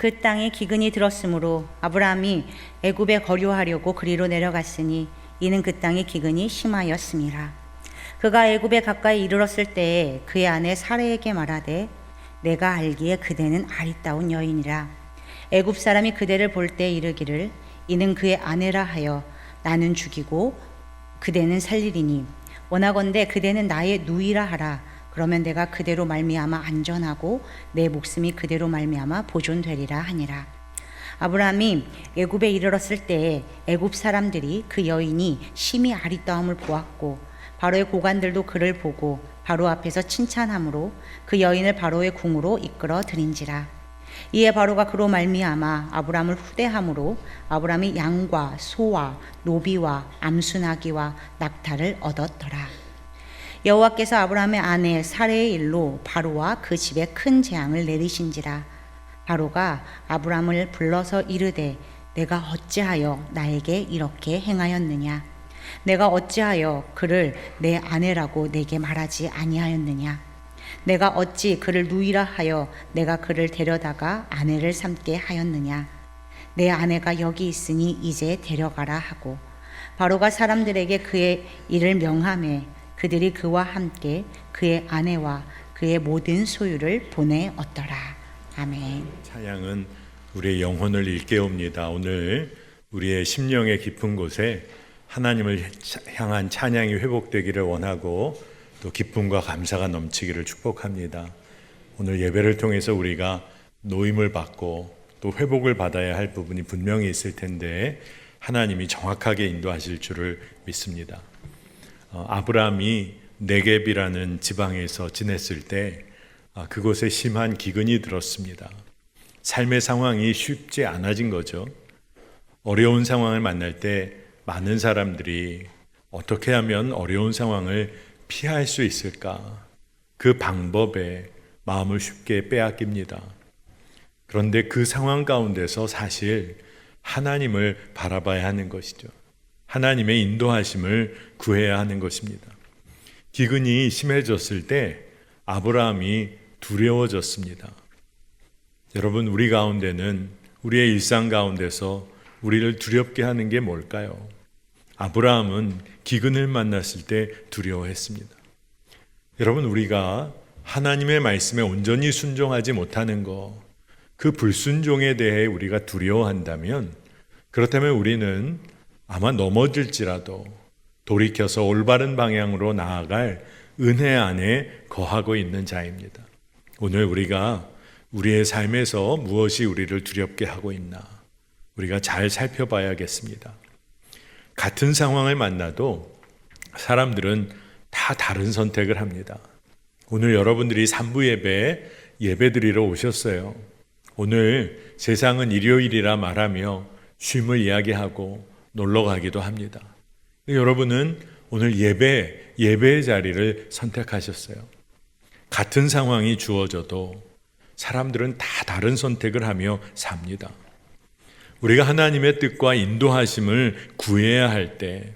그 땅에 기근이 들었으므로 아브라함이 애굽에 거류하려고 그리로 내려갔으니 이는 그 땅의 기근이 심하였음이라. 그가 애굽에 가까이 이르렀을 때에 그의 아내 사레에게 말하되 내가 알기에 그대는 아리따운 여인이라. 애굽 사람이 그대를 볼 때 이르기를 이는 그의 아내라 하여 나는 죽이고 그대는 살리리니 원하건대 그대는 나의 누이라 하라. 그러면 내가 그대로 말미암아 안전하고 내 목숨이 그대로 말미암아 보존되리라 하니라. 아브라함이 애굽에 이르렀을 때에 애굽 사람들이 그 여인이 심히 아리따움을 보았고 바로의 고관들도 그를 보고 바로 앞에서 칭찬함으로 그 여인을 바로의 궁으로 이끌어 들인지라. 이에 바로가 그로 말미암아 아브라함을 후대함으로 아브라함이 양과 소와 노비와 암수나기와 낙타를 얻었더라. 여호와께서 아브라함의 아내 사레의 일로 바로와 그 집에 큰 재앙을 내리신지라. 바로가 아브라함을 불러서 이르되 내가 어찌하여 나에게 이렇게 행하였느냐? 내가 어찌하여 그를 내 아내라고 내게 말하지 아니하였느냐? 내가 어찌 그를 누이라 하여 내가 그를 데려다가 아내를 삼게 하였느냐? 내 아내가 여기 있으니 이제 데려가라 하고 바로가 사람들에게 그의 일을 명하매 그들이 그와 함께 그의 아내와 그의 모든 소유를 보내었더라. 아멘. 찬양은 우리의 영혼을 일깨웁니다. 오늘 우리의 심령의 깊은 곳에 하나님을 향한 찬양이 회복되기를 원하고 또 기쁨과 감사가 넘치기를 축복합니다. 오늘 예배를 통해서 우리가 노임을 받고 또 회복을 받아야 할 부분이 분명히 있을 텐데 하나님이 정확하게 인도하실 줄을 믿습니다. 아브라함이 네겝이라는 지방에서 지냈을 때 그곳에 심한 기근이 들었습니다. 삶의 상황이 쉽지 않아진 거죠. 어려운 상황을 만날 때 많은 사람들이 어떻게 하면 어려운 상황을 피할 수 있을까? 그 방법에 마음을 쉽게 빼앗깁니다. 그런데 그 상황 가운데서 사실 하나님을 바라봐야 하는 것이죠. 하나님의 인도하심을 구해야 하는 것입니다. 기근이 심해졌을 때 아브라함이 두려워졌습니다. 여러분, 우리 가운데는 우리의 일상 가운데서 우리를 두렵게 하는 게 뭘까요? 아브라함은 기근을 만났을 때 두려워했습니다. 여러분, 우리가 하나님의 말씀에 온전히 순종하지 못하는 것, 그 불순종에 대해 우리가 두려워한다면 그렇다면 우리는 아마 넘어질지라도 돌이켜서 올바른 방향으로 나아갈 은혜 안에 거하고 있는 자입니다. 오늘 우리가 우리의 삶에서 무엇이 우리를 두렵게 하고 있나 우리가 잘 살펴봐야겠습니다. 같은 상황을 만나도 사람들은 다 다른 선택을 합니다. 오늘 여러분들이 3부 예배 드리러 오셨어요. 오늘 세상은 일요일이라 말하며 쉼을 이야기하고 놀러 가기도 합니다. 여러분은 오늘 예배의 자리를 선택하셨어요. 같은 상황이 주어져도 사람들은 다 다른 선택을 하며 삽니다. 우리가 하나님의 뜻과 인도하심을 구해야 할 때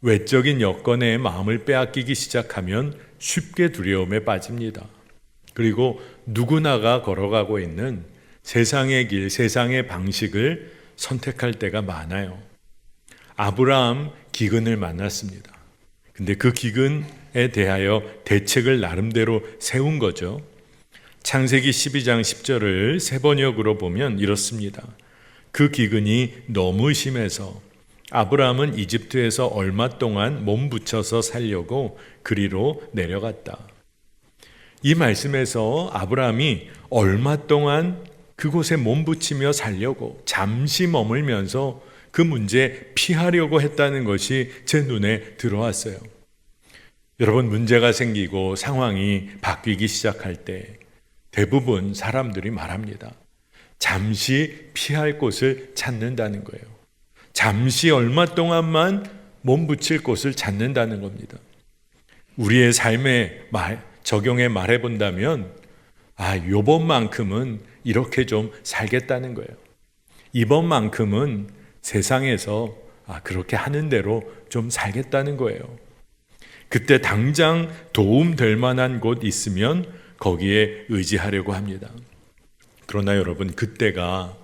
외적인 여건에 마음을 빼앗기기 시작하면 쉽게 두려움에 빠집니다. 그리고 누구나가 걸어가고 있는 세상의 길, 세상의 방식을 선택할 때가 많아요. 아브라함 기근을 만났습니다. 근데 그 기근에 대하여 대책을 나름대로 세운 거죠. 창세기 12장 10절을 새 번역으로 보면 이렇습니다. 그 기근이 너무 심해서 아브라함은 이집트에서 얼마 동안 몸 붙여서 살려고 그리로 내려갔다. 이 말씀에서 아브라함이 얼마 동안 그곳에 몸 붙이며 살려고 잠시 머물면서 그 문제 피하려고 했다는 것이 제 눈에 들어왔어요. 여러분, 문제가 생기고 상황이 바뀌기 시작할 때 대부분 사람들이 말합니다. 잠시 피할 곳을 찾는다는 거예요. 잠시 얼마 동안만 몸 붙일 곳을 찾는다는 겁니다. 우리의 삶에 적용해 말해본다면 요번만큼은 이렇게 좀 살겠다는 거예요. 이번만큼은 세상에서 그렇게 하는 대로 좀 살겠다는 거예요. 그때 당장 도움 될 만한 곳 있으면 거기에 의지하려고 합니다. 그러나 여러분, 그때가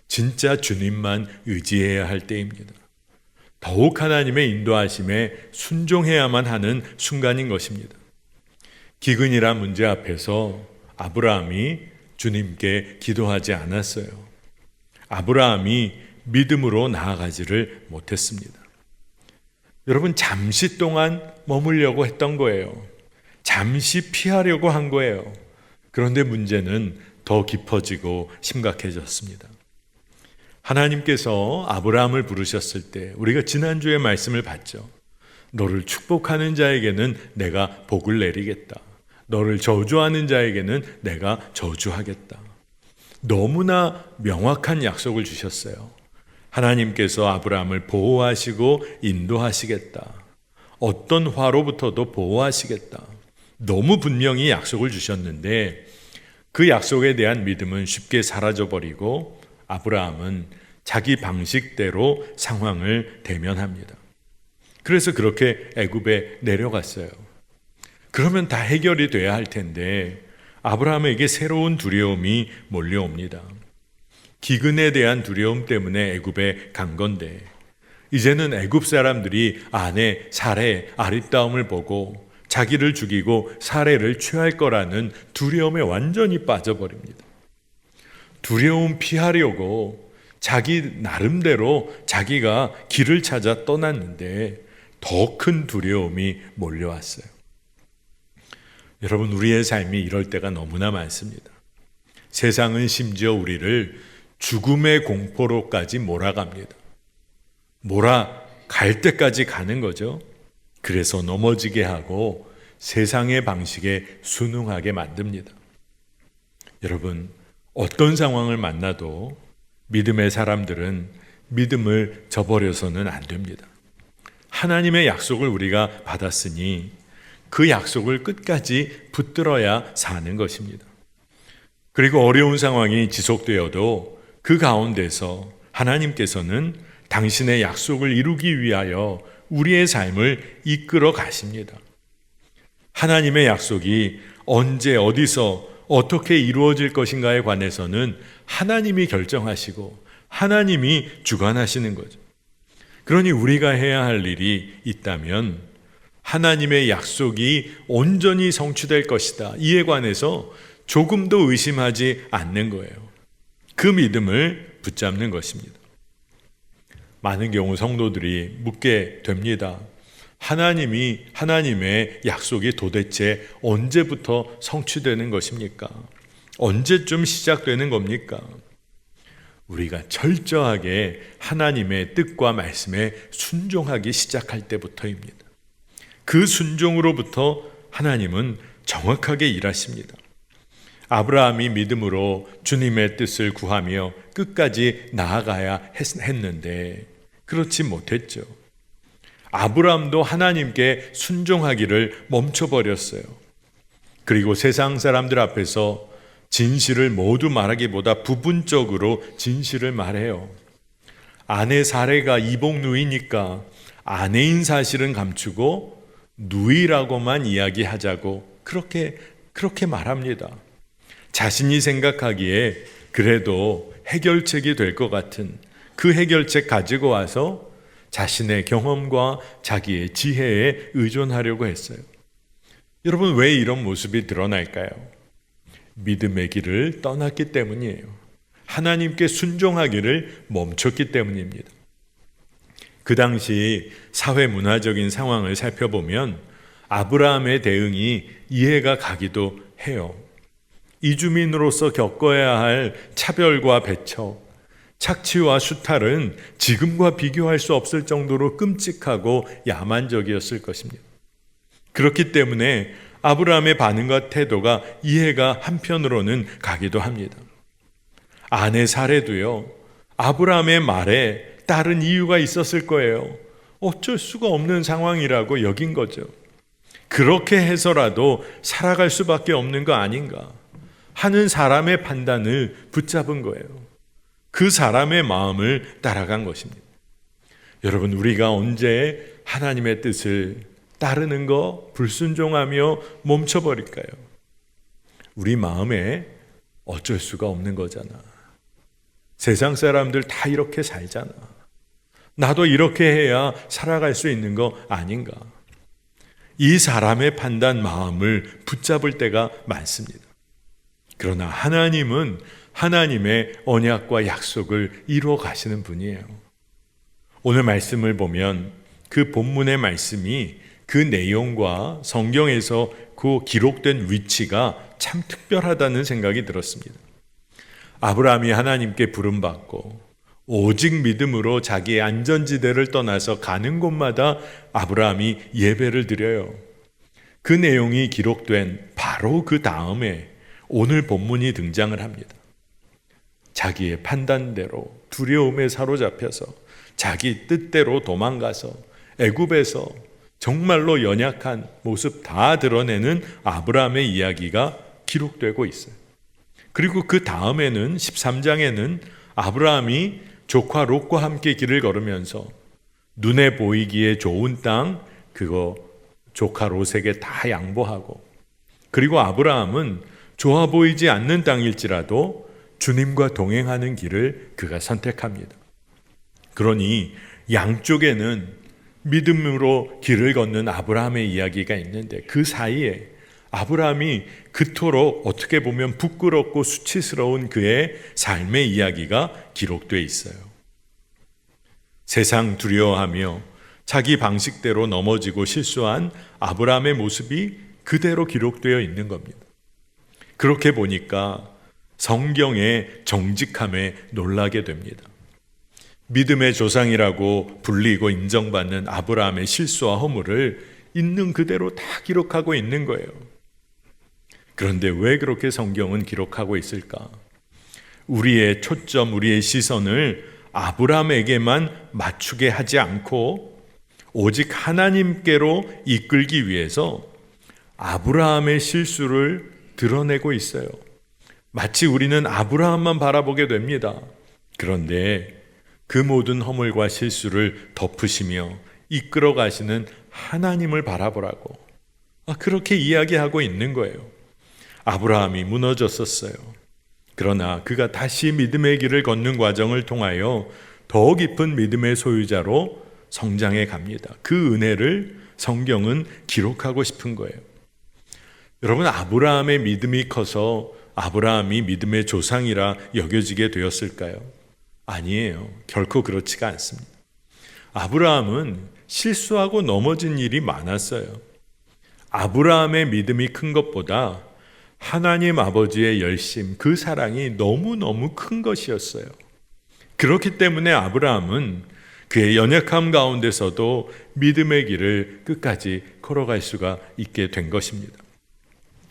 진짜 주님만 의지해야 할 때입니다. 더욱 하나님의 인도하심에 순종해야만 하는 순간인 것입니다. 기근이란 문제 앞에서 아브라함이 주님께 기도하지 않았어요. 아브라함이 믿음으로 나아가지를 못했습니다. 여러분, 잠시 동안 머물려고 했던 거예요. 잠시 피하려고 한 거예요. 그런데 문제는 더 깊어지고 심각해졌습니다. 하나님께서 아브라함을 부르셨을 때 우리가 지난주에 말씀을 봤죠. 너를 축복하는 자에게는 내가 복을 내리겠다. 너를 저주하는 자에게는 내가 저주하겠다. 너무나 명확한 약속을 주셨어요. 하나님께서 아브라함을 보호하시고 인도하시겠다. 어떤 화로부터도 보호하시겠다. 너무 분명히 약속을 주셨는데 그 약속에 대한 믿음은 쉽게 사라져버리고 아브라함은 자기 방식대로 상황을 대면합니다. 그래서 그렇게 애굽에 내려갔어요. 그러면 다 해결이 돼야 할 텐데 아브라함에게 새로운 두려움이 몰려옵니다. 기근에 대한 두려움 때문에 애굽에 간 건데 이제는 애굽 사람들이 아내 사레 아리따움을 보고 자기를 죽이고 사레를 취할 거라는 두려움에 완전히 빠져버립니다. 두려움 피하려고 자기 나름대로 자기가 길을 찾아 떠났는데 더 큰 두려움이 몰려왔어요. 여러분, 우리의 삶이 이럴 때가 너무나 많습니다. 세상은 심지어 우리를 죽음의 공포로까지 몰아갑니다. 몰아갈 때까지 가는 거죠. 그래서 넘어지게 하고 세상의 방식에 순응하게 만듭니다. 여러분, 어떤 상황을 만나도 믿음의 사람들은 믿음을 저버려서는 안 됩니다. 하나님의 약속을 우리가 받았으니 그 약속을 끝까지 붙들어야 사는 것입니다. 그리고 어려운 상황이 지속되어도 그 가운데서 하나님께서는 당신의 약속을 이루기 위하여 우리의 삶을 이끌어 가십니다. 하나님의 약속이 언제 어디서 어떻게 이루어질 것인가에 관해서는 하나님이 결정하시고 하나님이 주관하시는 거죠. 그러니 우리가 해야 할 일이 있다면 하나님의 약속이 온전히 성취될 것이다. 이에 관해서 조금도 의심하지 않는 거예요. 그 믿음을 붙잡는 것입니다. 많은 경우 성도들이 묻게 됩니다. 하나님의 약속이 도대체 언제부터 성취되는 것입니까? 언제쯤 시작되는 겁니까? 우리가 철저하게 하나님의 뜻과 말씀에 순종하기 시작할 때부터입니다. 그 순종으로부터 하나님은 정확하게 일하십니다. 아브라함이 믿음으로 주님의 뜻을 구하며 끝까지 나아가야 했는데 그렇지 못했죠. 아브라함도 하나님께 순종하기를 멈춰버렸어요. 그리고 세상 사람들 앞에서 진실을 모두 말하기보다 부분적으로 진실을 말해요. 아내 사례가 이복 누이니까 아내인 사실은 감추고 누이라고만 이야기하자고 그렇게 말합니다. 자신이 생각하기에 그래도 해결책이 될 것 같은 그 해결책 가지고 와서 자신의 경험과 자기의 지혜에 의존하려고 했어요. 여러분, 왜 이런 모습이 드러날까요? 믿음의 길을 떠났기 때문이에요. 하나님께 순종하기를 멈췄기 때문입니다. 그 당시 사회 문화적인 상황을 살펴보면 아브라함의 대응이 이해가 가기도 해요. 이주민으로서 겪어야 할 차별과 배척, 착취와 수탈은 지금과 비교할 수 없을 정도로 끔찍하고 야만적이었을 것입니다. 그렇기 때문에 아브라함의 반응과 태도가 이해가 한편으로는 가기도 합니다. 아내 사례도요, 아브라함의 말에 다른 이유가 있었을 거예요. 어쩔 수가 없는 상황이라고 여긴 거죠. 그렇게 해서라도 살아갈 수밖에 없는 거 아닌가 하는 사람의 판단을 붙잡은 거예요. 그 사람의 마음을 따라간 것입니다. 여러분, 우리가 언제 하나님의 뜻을 따르는 거 불순종하며 멈춰버릴까요? 우리 마음에 어쩔 수가 없는 거잖아. 세상 사람들 다 이렇게 살잖아. 나도 이렇게 해야 살아갈 수 있는 거 아닌가. 이 사람의 판단 마음을 붙잡을 때가 많습니다. 그러나 하나님은 하나님의 언약과 약속을 이루어 가시는 분이에요. 오늘 말씀을 보면 그 본문의 말씀이 그 내용과 성경에서 그 기록된 위치가 참 특별하다는 생각이 들었습니다. 아브라함이 하나님께 부름받고 오직 믿음으로 자기의 안전지대를 떠나서 가는 곳마다 아브라함이 예배를 드려요. 그 내용이 기록된 바로 그 다음에 오늘 본문이 등장을 합니다. 자기의 판단대로 두려움에 사로잡혀서 자기 뜻대로 도망가서 애굽에서 정말로 연약한 모습 다 드러내는 아브라함의 이야기가 기록되고 있어요. 그리고 그 다음에는 13장에는 아브라함이 조카 롯과 함께 길을 걸으면서 눈에 보이기에 좋은 땅 그거 조카 롯에게 다 양보하고, 그리고 아브라함은 좋아 보이지 않는 땅일지라도 주님과 동행하는 길을 그가 선택합니다. 그러니 양쪽에는 믿음으로 길을 걷는 아브라함의 이야기가 있는데 그 사이에 아브라함이 그토록 어떻게 보면 부끄럽고 수치스러운 그의 삶의 이야기가 기록되어 있어요. 세상 두려워하며 자기 방식대로 넘어지고 실수한 아브라함의 모습이 그대로 기록되어 있는 겁니다. 그렇게 보니까 성경의 정직함에 놀라게 됩니다. 믿음의 조상이라고 불리고 인정받는 아브라함의 실수와 허물을 있는 그대로 다 기록하고 있는 거예요. 그런데 왜 그렇게 성경은 기록하고 있을까? 우리의 초점, 우리의 시선을 아브라함에게만 맞추게 하지 않고 오직 하나님께로 이끌기 위해서 아브라함의 실수를 드러내고 있어요. 마치 우리는 아브라함만 바라보게 됩니다. 그런데 그 모든 허물과 실수를 덮으시며 이끌어 가시는 하나님을 바라보라고 그렇게 이야기하고 있는 거예요. 아브라함이 무너졌었어요. 그러나 그가 다시 믿음의 길을 걷는 과정을 통하여 더 깊은 믿음의 소유자로 성장해 갑니다. 그 은혜를 성경은 기록하고 싶은 거예요. 여러분, 아브라함의 믿음이 커서 아브라함이 믿음의 조상이라 여겨지게 되었을까요? 아니에요. 결코 그렇지가 않습니다. 아브라함은 실수하고 넘어진 일이 많았어요. 아브라함의 믿음이 큰 것보다 하나님 아버지의 열심, 그 사랑이 너무너무 큰 것이었어요. 그렇기 때문에 아브라함은 그의 연약함 가운데서도 믿음의 길을 끝까지 걸어갈 수가 있게 된 것입니다.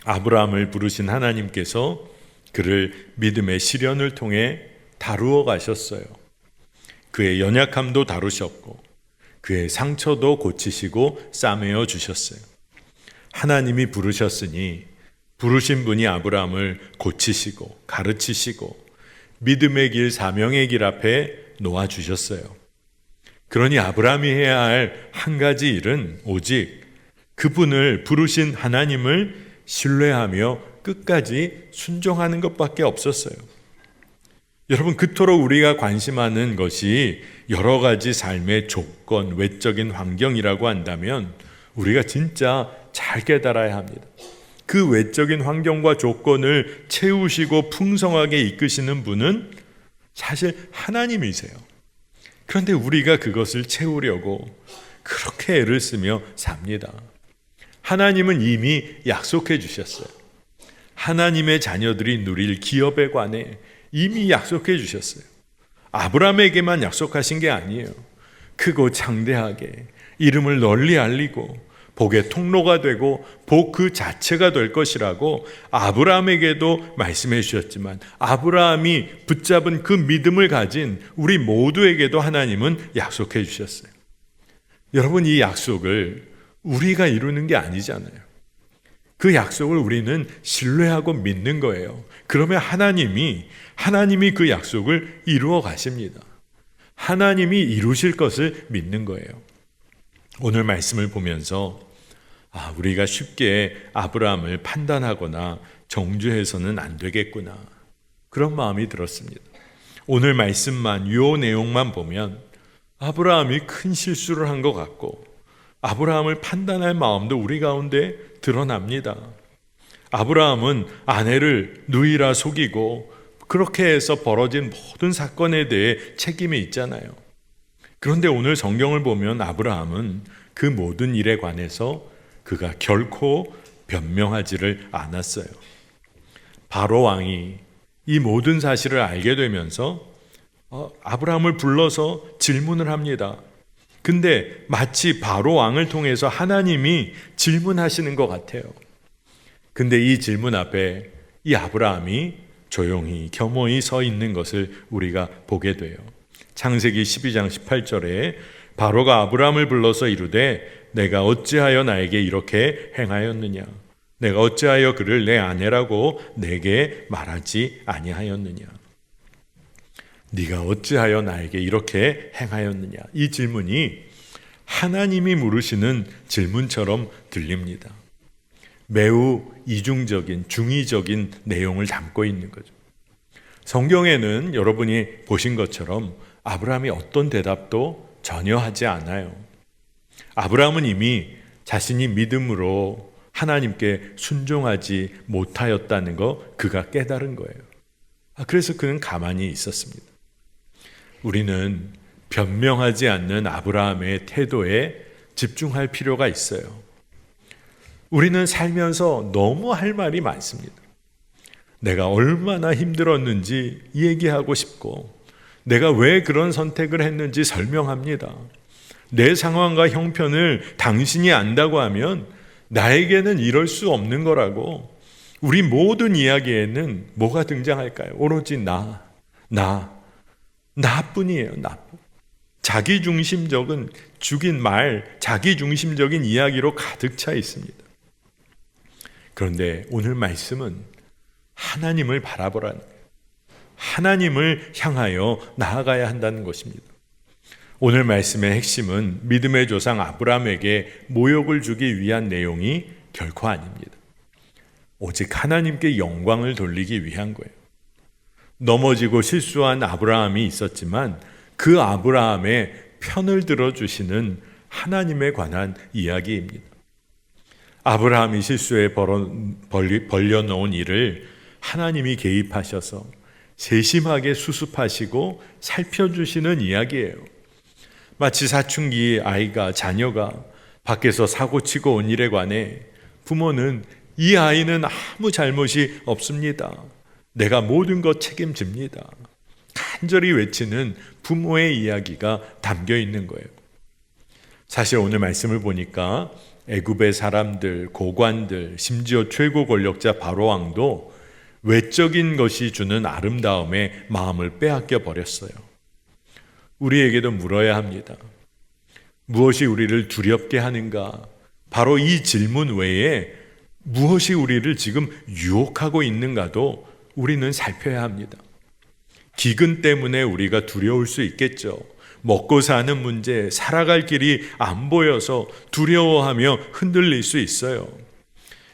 아브라함을 부르신 하나님께서 그를 믿음의 시련을 통해 다루어 가셨어요. 그의 연약함도 다루셨고 그의 상처도 고치시고 싸매어 주셨어요. 하나님이 부르셨으니 부르신 분이 아브라함을 고치시고 가르치시고 믿음의 길, 사명의 길 앞에 놓아주셨어요. 그러니 아브라함이 해야 할 한 가지 일은 오직 그분을 부르신 하나님을 신뢰하며 끝까지 순종하는 것밖에 없었어요. 여러분, 그토록 우리가 관심하는 것이 여러 가지 삶의 조건, 외적인 환경이라고 한다면 우리가 진짜 잘 깨달아야 합니다. 그 외적인 환경과 조건을 채우시고 풍성하게 이끄시는 분은 사실 하나님이세요. 그런데 우리가 그것을 채우려고 그렇게 애를 쓰며 삽니다. 하나님은 이미 약속해 주셨어요. 하나님의 자녀들이 누릴 기업에 관해 이미 약속해 주셨어요. 아브라함에게만 약속하신 게 아니에요. 크고 창대하게 이름을 널리 알리고 복의 통로가 되고 복 그 자체가 될 것이라고 아브라함에게도 말씀해 주셨지만 아브라함이 붙잡은 그 믿음을 가진 우리 모두에게도 하나님은 약속해 주셨어요. 여러분, 이 약속을 우리가 이루는 게 아니잖아요. 그 약속을 우리는 신뢰하고 믿는 거예요. 그러면 하나님이 그 약속을 이루어 가십니다. 하나님이 이루실 것을 믿는 거예요. 오늘 말씀을 보면서 우리가 쉽게 아브라함을 판단하거나 정죄해서는 안 되겠구나. 그런 마음이 들었습니다. 오늘 말씀만, 요 내용만 보면 아브라함이 큰 실수를 한 것 같고 아브라함을 판단할 마음도 우리 가운데 드러납니다. 아브라함은 아내를 누이라 속이고 그렇게 해서 벌어진 모든 사건에 대해 책임이 있잖아요. 그런데 오늘 성경을 보면 아브라함은 그 모든 일에 관해서 그가 결코 변명하지를 않았어요. 바로 왕이 이 모든 사실을 알게 되면서 아브라함을 불러서 질문을 합니다. 근데 마치 바로 왕을 통해서 하나님이 질문하시는 것 같아요. 근데 이 질문 앞에 이 아브라함이 조용히 겸허히 서 있는 것을 우리가 보게 돼요. 창세기 12장 18절에 바로가 아브라함을 불러서 이르되 내가 어찌하여 나에게 이렇게 행하였느냐? 내가 어찌하여 그를 내 아내라고 내게 말하지 아니하였느냐? 네가 어찌하여 나에게 이렇게 행하였느냐? 이 질문이 하나님이 물으시는 질문처럼 들립니다. 매우 이중적인, 중의적인 내용을 담고 있는 거죠. 성경에는 여러분이 보신 것처럼 아브라함이 어떤 대답도 전혀 하지 않아요. 아브라함은 이미 자신이 믿음으로 하나님께 순종하지 못하였다는 거 그가 깨달은 거예요. 그래서 그는 가만히 있었습니다. 우리는 변명하지 않는 아브라함의 태도에 집중할 필요가 있어요. 우리는 살면서 너무 할 말이 많습니다. 내가 얼마나 힘들었는지 얘기하고 싶고 내가 왜 그런 선택을 했는지 설명합니다. 내 상황과 형편을 당신이 안다고 하면 나에게는 이럴 수 없는 거라고. 우리 모든 이야기에는 뭐가 등장할까요? 오로지 나뿐이에요. 나뿐. 자기중심적인 죽인 말, 자기중심적인 이야기로 가득 차 있습니다. 그런데 오늘 말씀은 하나님을 바라보라는 거예요. 하나님을 향하여 나아가야 한다는 것입니다. 오늘 말씀의 핵심은 믿음의 조상 아브라함에게 모욕을 주기 위한 내용이 결코 아닙니다. 오직 하나님께 영광을 돌리기 위한 거예요. 넘어지고 실수한 아브라함이 있었지만 그 아브라함의 편을 들어주시는 하나님에 관한 이야기입니다. 아브라함이 실수에 벌려놓은 일을 하나님이 개입하셔서 세심하게 수습하시고 살펴주시는 이야기예요. 마치 사춘기 아이가, 자녀가 밖에서 사고치고 온 일에 관해 부모는 이 아이는 아무 잘못이 없습니다. 내가 모든 것 책임집니다. 간절히 외치는 부모의 이야기가 담겨 있는 거예요. 사실 오늘 말씀을 보니까 애굽의 사람들, 고관들, 심지어 최고 권력자 바로 왕도 외적인 것이 주는 아름다움에 마음을 빼앗겨 버렸어요. 우리에게도 물어야 합니다. 무엇이 우리를 두렵게 하는가? 바로 이 질문 외에 무엇이 우리를 지금 유혹하고 있는가도 우리는 살펴야 합니다. 기근 때문에 우리가 두려울 수 있겠죠. 먹고 사는 문제, 살아갈 길이 안 보여서 두려워하며 흔들릴 수 있어요.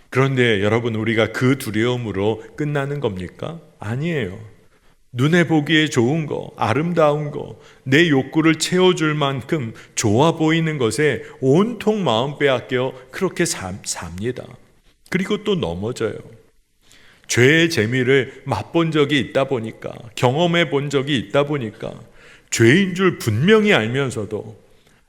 그런데 여러분, 우리가 그 두려움으로 끝나는 겁니까? 아니에요. 눈에 보기에 좋은 거, 아름다운 거, 내 욕구를 채워줄 만큼 좋아 보이는 것에 온통 마음 빼앗겨 그렇게 삽니다. 그리고 또 넘어져요. 죄의 재미를 맛본 적이 있다 보니까, 경험해 본 적이 있다 보니까 죄인 줄 분명히 알면서도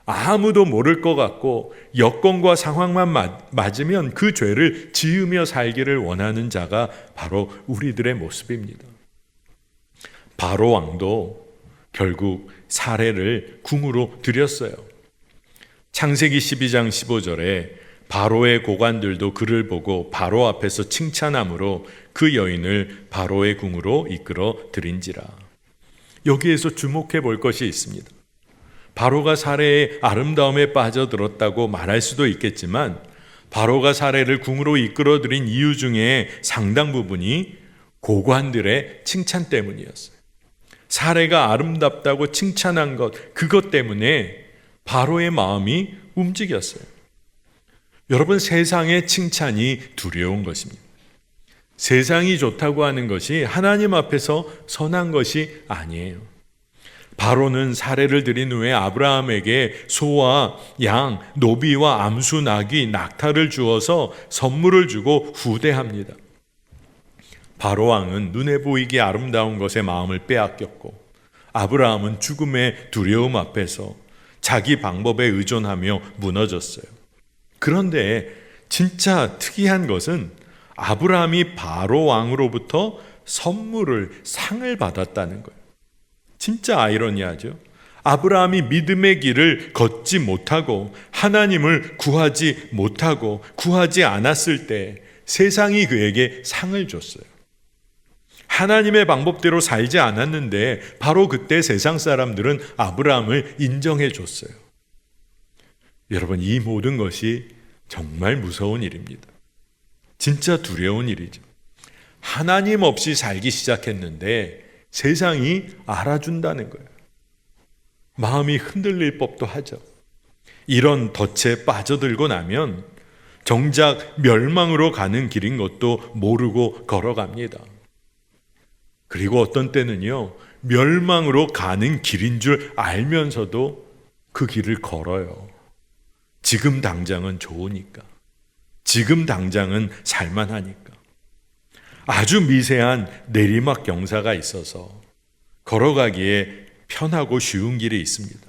아무도 모를 것 같고 여건과 상황만 맞으면 그 죄를 지으며 살기를 원하는 자가 바로 우리들의 모습입니다. 바로 왕도 결국 사례를 궁으로 들였어요. 창세기 12장 15절에 바로의 고관들도 그를 보고 바로 앞에서 칭찬함으로 그 여인을 바로의 궁으로 이끌어 들인지라. 여기에서 주목해 볼 것이 있습니다. 바로가 사례의 아름다움에 빠져들었다고 말할 수도 있겠지만 바로가 사례를 궁으로 이끌어 들인 이유 중에 상당 부분이 고관들의 칭찬 때문이었어요. 사례가 아름답다고 칭찬한 것, 그것 때문에 바로의 마음이 움직였어요. 여러분, 세상의 칭찬이 두려운 것입니다. 세상이 좋다고 하는 것이 하나님 앞에서 선한 것이 아니에요. 바로는 사례를 들인 후에 아브라함에게 소와 양, 노비와 암수, 나귀, 낙타를 주어서 선물을 주고 후대합니다. 바로 왕은 눈에 보이게 아름다운 것에 마음을 빼앗겼고, 아브라함은 죽음의 두려움 앞에서 자기 방법에 의존하며 무너졌어요. 그런데 진짜 특이한 것은 아브라함이 바로 왕으로부터 선물을, 상을 받았다는 거예요. 진짜 아이러니하죠. 아브라함이 믿음의 길을 걷지 못하고 하나님을 구하지 못하고 구하지 않았을 때 세상이 그에게 상을 줬어요. 하나님의 방법대로 살지 않았는데 바로 그때 세상 사람들은 아브라함을 인정해 줬어요. 여러분, 이 모든 것이 정말 무서운 일입니다. 진짜 두려운 일이죠. 하나님 없이 살기 시작했는데 세상이 알아준다는 거예요. 마음이 흔들릴 법도 하죠. 이런 덫에 빠져들고 나면 정작 멸망으로 가는 길인 것도 모르고 걸어갑니다. 그리고 어떤 때는요, 멸망으로 가는 길인 줄 알면서도 그 길을 걸어요. 지금 당장은 좋으니까. 지금 당장은 살만하니까. 아주 미세한 내리막 경사가 있어서 걸어가기에 편하고 쉬운 길이 있습니다.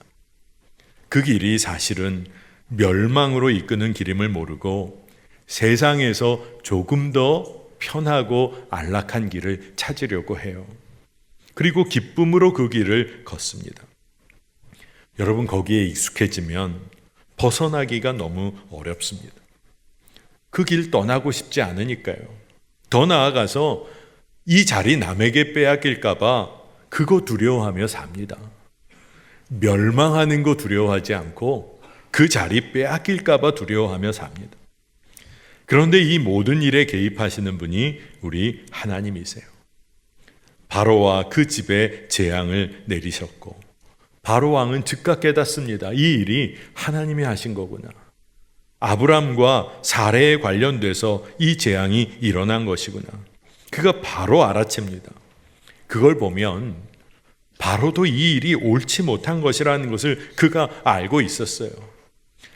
그 길이 사실은 멸망으로 이끄는 길임을 모르고 세상에서 조금 더 편하고 안락한 길을 찾으려고 해요. 그리고 기쁨으로 그 길을 걷습니다. 여러분, 거기에 익숙해지면 벗어나기가 너무 어렵습니다. 그 길 떠나고 싶지 않으니까요. 더 나아가서 이 자리 남에게 빼앗길까 봐 그거 두려워하며 삽니다. 멸망하는 거 두려워하지 않고 그 자리 빼앗길까 봐 두려워하며 삽니다. 그런데 이 모든 일에 개입하시는 분이 우리 하나님이세요. 바로와 그 집에 재앙을 내리셨고 바로 왕은 즉각 깨닫습니다. 이 일이 하나님이 하신 거구나. 아브람과 사레에 관련돼서 이 재앙이 일어난 것이구나. 그가 바로 알아챕니다. 그걸 보면 바로도 이 일이 옳지 못한 것이라는 것을 그가 알고 있었어요.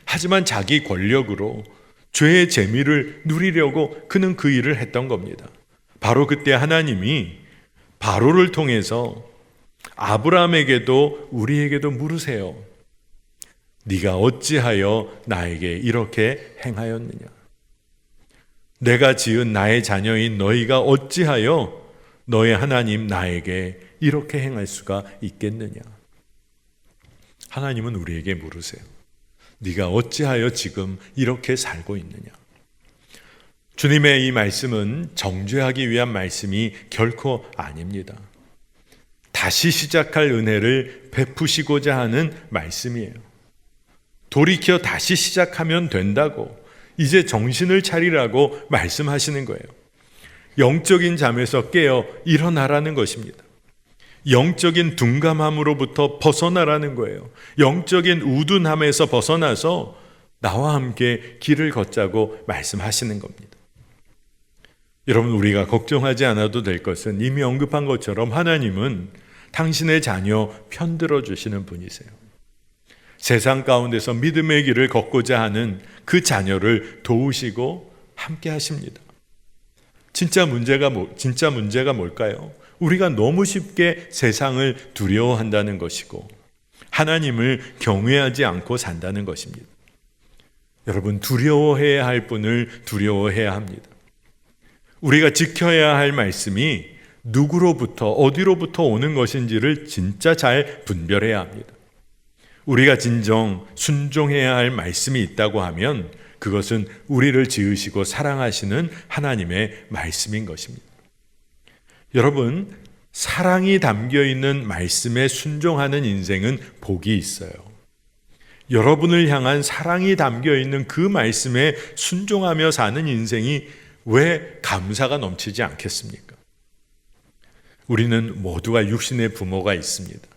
하지만 자기 권력으로 죄의 재미를 누리려고 그는 그 일을 했던 겁니다. 바로 그때 하나님이 바로를 통해서 아브라함에게도 우리에게도 물으세요. 네가 어찌하여 나에게 이렇게 행하였느냐? 내가 지은 나의 자녀인 너희가 어찌하여 너의 하나님 나에게 이렇게 행할 수가 있겠느냐? 하나님은 우리에게 물으세요. 네가 어찌하여 지금 이렇게 살고 있느냐? 주님의 이 말씀은 정죄하기 위한 말씀이 결코 아닙니다. 다시 시작할 은혜를 베푸시고자 하는 말씀이에요. 돌이켜 다시 시작하면 된다고, 이제 정신을 차리라고 말씀하시는 거예요. 영적인 잠에서 깨어 일어나라는 것입니다. 영적인 둔감함으로부터 벗어나라는 거예요. 영적인 우둔함에서 벗어나서 나와 함께 길을 걷자고 말씀하시는 겁니다. 여러분, 우리가 걱정하지 않아도 될 것은 이미 언급한 것처럼 하나님은 당신의 자녀 편들어 주시는 분이세요. 세상 가운데서 믿음의 길을 걷고자 하는 그 자녀를 도우시고 함께 하십니다. 진짜 문제가 뭘까요? 우리가 너무 쉽게 세상을 두려워한다는 것이고 하나님을 경외하지 않고 산다는 것입니다. 여러분, 두려워해야 할 분을 두려워해야 합니다. 우리가 지켜야 할 말씀이 누구로부터 어디로부터 오는 것인지를 진짜 잘 분별해야 합니다. 우리가 진정 순종해야 할 말씀이 있다고 하면 그것은 우리를 지으시고 사랑하시는 하나님의 말씀인 것입니다. 여러분, 사랑이 담겨있는 말씀에 순종하는 인생은 복이 있어요. 여러분을 향한 사랑이 담겨있는 그 말씀에 순종하며 사는 인생이 왜 감사가 넘치지 않겠습니까? 우리는 모두가 육신의 부모가 있습니다.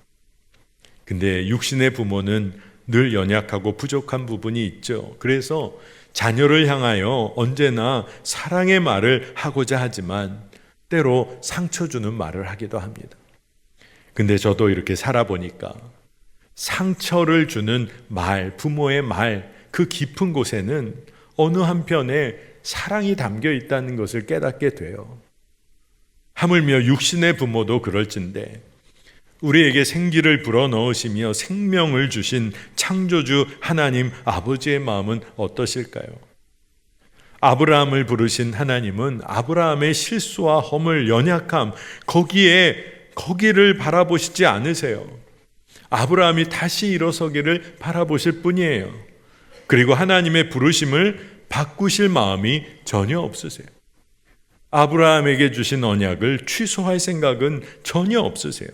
근데 육신의 부모는 늘 연약하고 부족한 부분이 있죠. 그래서 자녀를 향하여 언제나 사랑의 말을 하고자 하지만 때로 상처 주는 말을 하기도 합니다. 근데 저도 이렇게 살아보니까 상처를 주는 말, 부모의 말, 그 깊은 곳에는 어느 한편에 사랑이 담겨 있다는 것을 깨닫게 돼요. 하물며 육신의 부모도 그럴진데 우리에게 생기를 불어넣으시며 생명을 주신 창조주 하나님 아버지의 마음은 어떠실까요? 아브라함을 부르신 하나님은 아브라함의 실수와 허물, 연약함, 거기를 바라보시지 않으세요. 아브라함이 다시 일어서기를 바라보실 뿐이에요. 그리고 하나님의 부르심을 바꾸실 마음이 전혀 없으세요. 아브라함에게 주신 언약을 취소할 생각은 전혀 없으세요.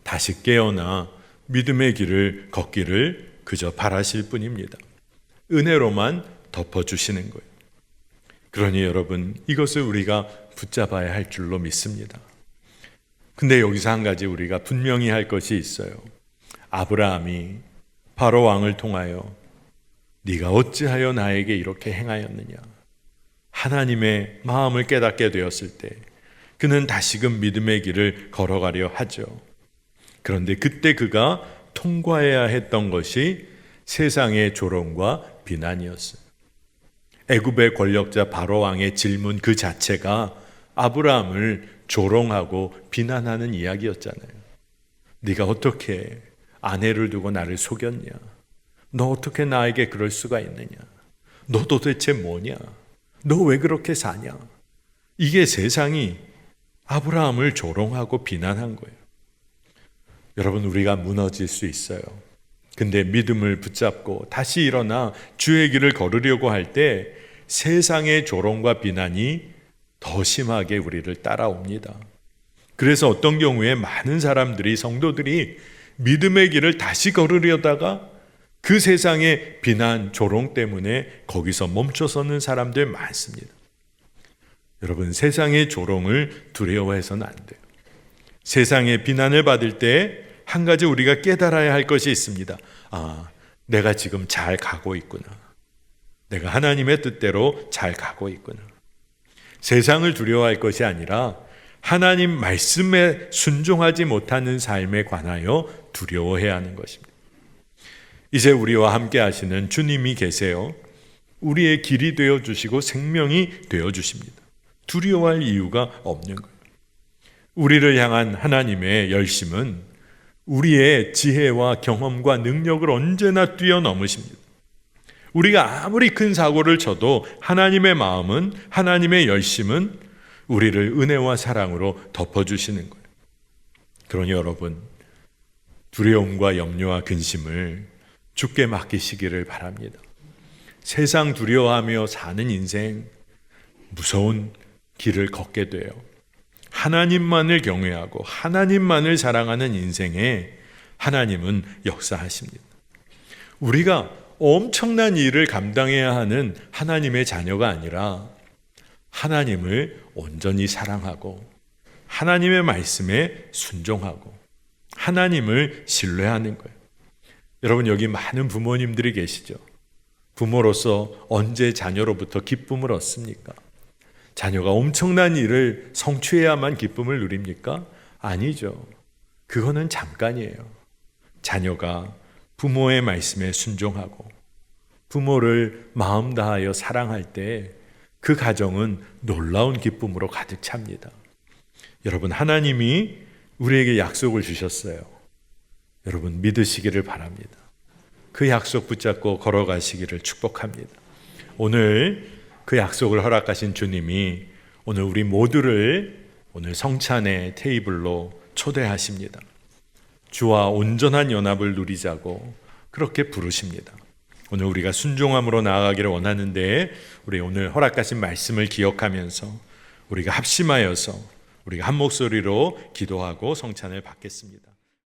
다시 깨어나 믿음의 길을 걷기를 그저 바라실 뿐입니다. 은혜로만 덮어주시는 거예요. 그러니 여러분, 이것을 우리가 붙잡아야 할 줄로 믿습니다. 근데 여기서 한 가지 우리가 분명히 할 것이 있어요. 아브라함이 바로 왕을 통하여 네가 어찌하여 나에게 이렇게 행하였느냐, 하나님의 마음을 깨닫게 되었을 때 그는 다시금 믿음의 길을 걸어가려 하죠. 그런데 그때 그가 통과해야 했던 것이 세상의 조롱과 비난이었어요. 애굽의 권력자 바로 왕의 질문 그 자체가 아브라함을 조롱하고 비난하는 이야기였잖아요. 네가 어떻게 아내를 두고 나를 속였냐? 너 어떻게 나에게 그럴 수가 있느냐? 너 도대체 뭐냐? 너 왜 그렇게 사냐? 이게 세상이 아브라함을 조롱하고 비난한 거예요. 여러분, 우리가 무너질 수 있어요. 근데 믿음을 붙잡고 다시 일어나 주의 길을 걸으려고 할 때 세상의 조롱과 비난이 더 심하게 우리를 따라옵니다. 그래서 어떤 경우에 많은 사람들이, 성도들이 믿음의 길을 다시 걸으려다가 그 세상의 비난, 조롱 때문에 거기서 멈춰서는 사람들 많습니다. 여러분, 세상의 조롱을 두려워해서는 안 돼요. 세상의 비난을 받을 때 한 가지 우리가 깨달아야 할 것이 있습니다. 내가 지금 잘 가고 있구나. 내가 하나님의 뜻대로 잘 가고 있구나. 세상을 두려워할 것이 아니라 하나님 말씀에 순종하지 못하는 삶에 관하여 두려워해야 하는 것입니다. 이제 우리와 함께 하시는 주님이 계세요. 우리의 길이 되어주시고 생명이 되어주십니다. 두려워할 이유가 없는 거예요. 우리를 향한 하나님의 열심은 우리의 지혜와 경험과 능력을 언제나 뛰어넘으십니다. 우리가 아무리 큰 사고를 쳐도 하나님의 마음은, 하나님의 열심은 우리를 은혜와 사랑으로 덮어주시는 거예요. 그러니 여러분, 두려움과 염려와 근심을 주께 맡기시기를 바랍니다. 세상 두려워하며 사는 인생, 무서운 길을 걷게 돼요. 하나님만을 경외하고 하나님만을 사랑하는 인생에 하나님은 역사하십니다. 우리가 엄청난 일을 감당해야 하는 하나님의 자녀가 아니라 하나님을 온전히 사랑하고 하나님의 말씀에 순종하고 하나님을 신뢰하는 거예요. 여러분, 여기 많은 부모님들이 계시죠? 부모로서 언제 자녀로부터 기쁨을 얻습니까? 자녀가 엄청난 일을 성취해야만 기쁨을 누립니까? 아니죠. 그거는 잠깐이에요. 자녀가 부모의 말씀에 순종하고 부모를 마음 다하여 사랑할 때 그 가정은 놀라운 기쁨으로 가득 찹니다. 여러분, 하나님이 우리에게 약속을 주셨어요. 여러분, 믿으시기를 바랍니다. 그 약속 붙잡고 걸어가시기를 축복합니다. 오늘 그 약속을 허락하신 주님이 오늘 우리 모두를 오늘 성찬의 테이블로 초대하십니다. 주와 온전한 연합을 누리자고 그렇게 부르십니다. 오늘 우리가 순종함으로 나아가기를 원하는데 우리 오늘 허락하신 말씀을 기억하면서 우리가 합심하여서 우리가 한 목소리로 기도하고 성찬을 받겠습니다.